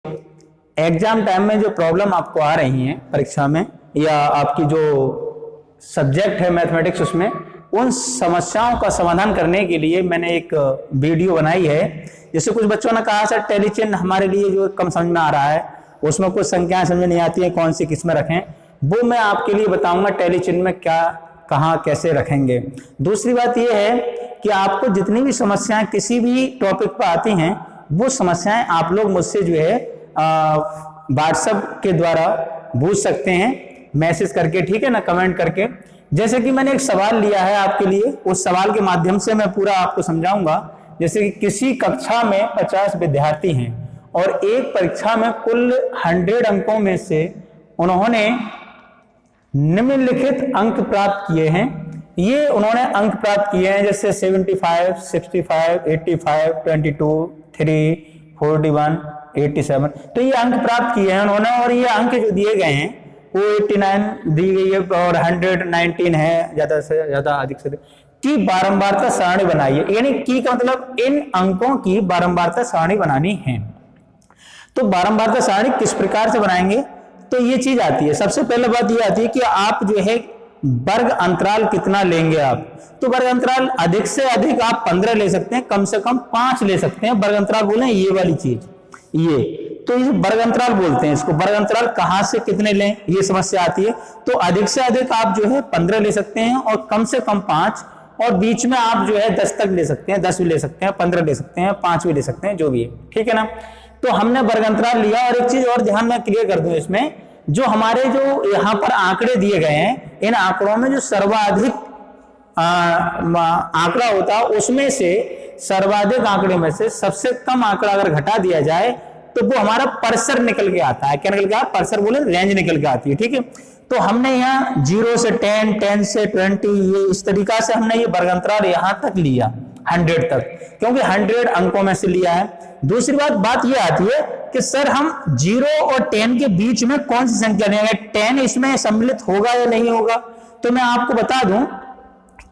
Exam time में जो problem आपको आ रही हैं परीक्षा में या आपकी जो सब्जेक्ट है मैथमेटिक्स उसमें, उन समस्याओं का समाधान करने के लिए मैंने एक वीडियो बनाई है। जैसे कुछ बच्चों ने कहा सर टेली चिन्ह हमारे लिए जो कम समझ में आ रहा है, उसमें कुछ संख्याएं समझ नहीं आती हैं, कौन सी किस में रखें, वो मैं आपके लिए बताऊंगा टेली चिन्ह में क्या कहाँ कैसे रखेंगे। दूसरी बात यह है कि आपको जितनी भी समस्याएं किसी भी टॉपिक पर आती हैं, वो समस्याएं आप लोग मुझसे जो है व्हाट्सएप के द्वारा पूछ सकते हैं, मैसेज करके, ठीक है ना, कमेंट करके। जैसे कि मैंने एक सवाल लिया है आपके लिए, उस सवाल के माध्यम से मैं पूरा आपको समझाऊंगा। जैसे कि किसी कक्षा में 50 विद्यार्थी हैं और एक परीक्षा में कुल 100 अंकों में से उन्होंने निम्नलिखित अंक प्राप्त किए हैं। ये उन्होंने अंक प्राप्त किए हैं जैसे 75, 65, 85, 22, 3, 41, 87। तो ये अंक प्राप्त किए हैं उन्होंने, और ये अंक जो दिए गए हैं वो 89 दी गई है और 119 है, ज्यादा से ज्यादा अधिक से अधिक की बारंबारता सारणी बनाई है। यानी की का मतलब इन अंकों की बारंबारता सारणी बनानी है। तो बारंबारता सारणी किस प्रकार से बनाएंगे, तो ये चीज आती है। सबसे पहले बात ये आती है कि आप जो है वर्ग अंतराल कितना लेंगे आप। तो वर्ग अंतराल अधिक से अधिक आप 15 ले सकते हैं, कम से कम 5 ले सकते हैं। वर्ग अंतराल बोले ये वाली चीज, ये तो ये वर्ग अंतराल बोलते हैं इसको। वर्ग अंतराल कहां से कितने लें, ये समस्या आती है। तो अधिक से अधिक आप जो है 15 ले सकते हैं और कम से कम 5, और बीच में आप जो है 10 तक ले सकते हैं, 10 भी ले सकते हैं, 15 ले सकते हैं, 5 भी ले सकते हैं, जो भी है, ठीक है ना। तो हमने वर्ग अंतराल लिया। और एक चीज और ध्यान में क्लियर कर दूं, इसमें जो हमारे जो यहाँ पर आंकड़े दिए गए हैं, इन आंकड़ों में जो सर्वाधिक आंकड़ा होता है, उसमें से सर्वाधिक आंकड़े में से सबसे कम आंकड़ा अगर घटा दिया जाए तो वो हमारा परसर निकल के आता है। क्या निकल के आता है? परसर बोले रेंज निकल के आती है, ठीक है। तो हमने यहाँ 0 से 10, 10 से 20, ये इस तरीका से हमने ये वर्ग अंतराल यहाँ तक लिया 100 तक, क्योंकि 100 अंकों में से लिया है। दूसरी बात ये आती है कि सर हम 0 और 10 के बीच में कौन सी संख्या लेंगे, 10 इसमें सम्मिलित होगा या नहीं होगा। तो मैं आपको बता दूं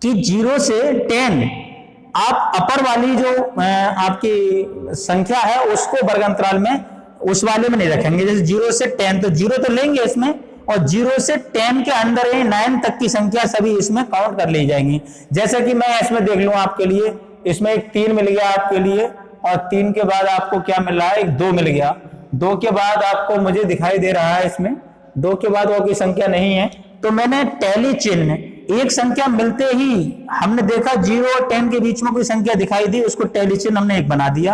कि 0 से 10 आप अपर वाली जो आपकी संख्या है उसको वर्ग अंतराल में उस वाले में नहीं रखेंगे। जैसे 0 से 10, तो 0 तो लेंगे इसमें, और 0 से 10 के अंदर 9 तक की संख्या सभी इसमें काउंट कर ली जाएंगी। जैसे कि मैं इसमें देख लूं आपके लिए, इसमें एक 3 मिल गया आपके लिए, और 3 के बाद आपको क्या मिल रहा है, एक 2 मिल गया। 2 के बाद आपको मुझे दिखाई दे रहा है इसमें 2 के बाद और कोई संख्या नहीं है। तो मैंने टेली चिन्ह एक संख्या मिलते ही हमने देखा 0 और 10 के बीच में कोई संख्या दिखाई दी, उसको टेली चिन्ह हमने 1 बना दिया,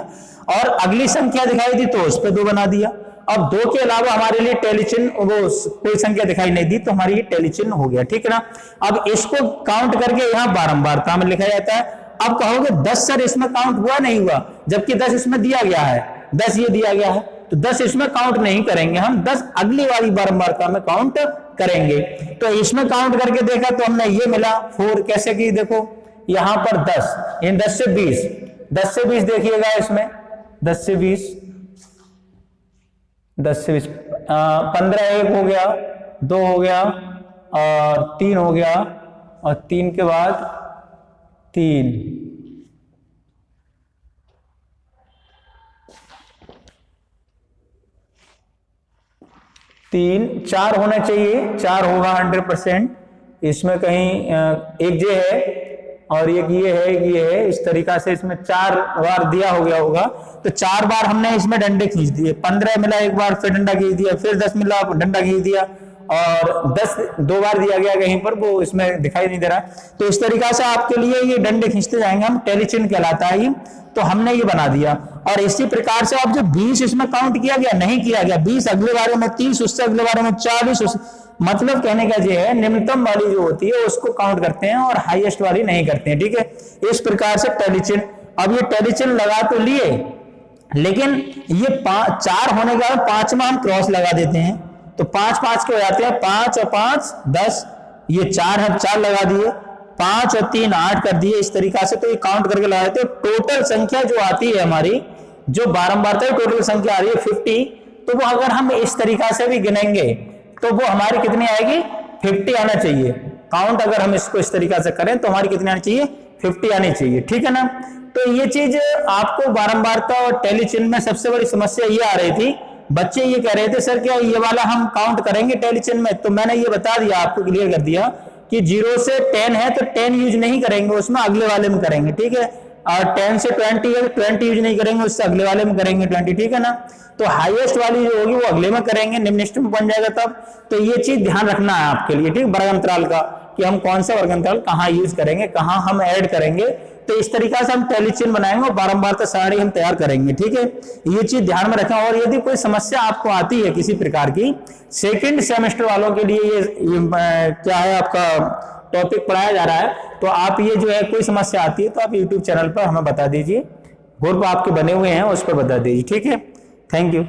और अगली संख्या दिखाई दी तो उस पर 2 बना दिया। अब 2 के अलावा हमारे लिए टेली चिन्ह वो कोई संख्या दिखाई नहीं दी, तो हमारी ये टेली चिन्ह हो गया, ठीक है ना। अब इसको काउंट करके यहाँ बारंबारता में लिखा जाता है। अब कहोगे 10 सर इसमें काउंट हुआ नहीं हुआ, जबकि 10 इसमें दिया गया है, 10 ये दिया गया है, तो 10 इसमें काउंट नहीं करेंगे हम, 10 अगली वाली बारंबारता में काउंट करेंगे। तो इसमें काउंट करके देखा तो हमने ये मिला 4। कैसे की, देखो यहां पर 10, इन 10 से 20, 10 से 20 देखिएगा इसमें, 10 से 20, 10 से 20, 15 1 हो गया, 2 हो गया, और 3 हो गया, और 3 के बाद 3, 3, 4 होना चाहिए, 4 होगा 100%। इसमें कहीं एक ये है और एक ये है, एक ये है, इस तरीका से इसमें 4 बार दिया हो गया होगा। तो 4 बार हमने इसमें डंडे खींच दिए, 15 मिला एक बार, फिर डंडा खींच दिया, फिर 10 मिला डंडा खींच दिया, और 10 2 बार दिया गया कहीं पर, वो इसमें दिखाई नहीं दे रहा। तो इस तरीका से आपके लिए ये डंडे खींचते जाएंगे हम, टेली चिन्ह कहलाता है ये। तो हमने ये बना दिया। और इसी प्रकार से अब जो 20 इसमें काउंट किया गया, नहीं किया गया, 20 अगले बारे में 30, उससे अगले बारे में 40, मतलब कहने का ये है निम्नतम वाली जो होती है उसको काउंट करते हैं और हाईएस्ट वाली नहीं करते हैं, ठीक है। इस प्रकार से टेली चिन्ह। अब ये टेली चिन्ह लगा तो लिए, लेकिन ये 4 होने के बाद 5 में हम क्रॉस लगा देते हैं, तो 5 5 के हो जाते हैं, 5 और 5 10, ये 4 है, 4 लगा दिए, 5 और 3 8 कर दिए, इस तरीका से। तो ये काउंट करके लगा देते हैं। टोटल संख्या जो आती है हमारी, जो बारंबारता की टोटल संख्या आ रही है 50, तो वो अगर हम इस तरीका से भी गिनेंगे तो वो हमारी कितनी आएगी, 50 आना चाहिए। काउंट अगर हम इसको इस तरीका से करें तो हमारी कितनी आनी चाहिए, 50 आनी चाहिए, ठीक है ना। तो ये चीज आपको बारंबारता और टेली चिन्ह में सबसे बड़ी समस्या ये आ रही थी बच्चे ये कह रहे थे सर क्या ये वाला हम काउंट करेंगे टेलीचेन में, तो मैंने ये बता दिया आपको, क्लियर कर दिया कि 0 से 10 है तो 10 यूज नहीं करेंगे उसमें, अगले वाले में करेंगे, ठीक है। और 10 से 20 है तो 20 यूज नहीं करेंगे, उससे अगले वाले में करेंगे 20, ठीक है ना। तो हाईएस्ट वाली जो होगी वो अगले में करेंगे, निम्नलिखित में बन जाएगा तब। तो ये चीज ध्यान रखना है आपके लिए, ठीक, वर्ग अंतराल का, कि हम कौन सा वर्ग अंतराल कहाँ यूज करेंगे, कहाँ हम ऐड करेंगे। तो इस तरीका से हम टेलीचेन बनाएंगे और बारंबार सारणी हम तैयार करेंगे, ठीक है। ये चीज ध्यान में रखें। और यदि कोई समस्या आपको आती है किसी प्रकार की, सेकंड सेमेस्टर वालों के लिए ये क्या है आपका टॉपिक पढ़ाया जा रहा है, तो आप ये जो है कोई समस्या आती है तो आप यूट्यूब चैनल पर हमें बता दीजिए, ग्रुप आपके बने हुए हैं उस पर बता दीजिए, ठीक है। Thank you.